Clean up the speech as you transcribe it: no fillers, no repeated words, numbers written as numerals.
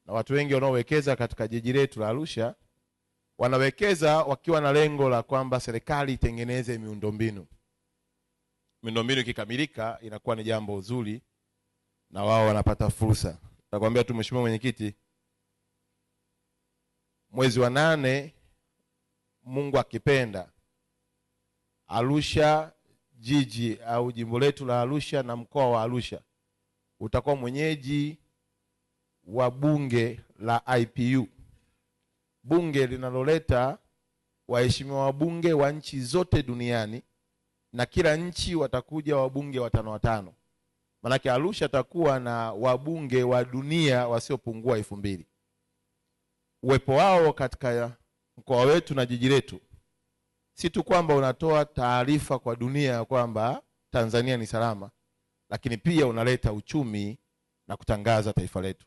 na watu wengi wanaowekeza katika jiji letu la Arusha wanawekeza wakiwa na lengo la kwamba serikali itengeneze miundombinu. Miundombinu ikikamilika inakuwa ni jambo zuri na wao wanapata fursa. Nakwambia tu Mheshimiwa Mwenyekiti, mwezi wa 8 Mungu akipenda, Arusha jiji au jimbo letu la Arusha na mkoa wa Arusha utakuwa mwenyeji wa bunge la IPU. Bunge linaloleta waheshimiwa wabunge wa nchi zote duniani, na kila nchi watakuja wabunge 5 Manake Arusha takuwa na wabunge wa dunia wasiopungua 2000. Uwepo wao katika mkoa wetu na jiji letu si tu kwamba unatoa taarifa kwa dunia kwamba Tanzania ni salama, lakini pia unaleta uchumi na kutangaza taifa letu.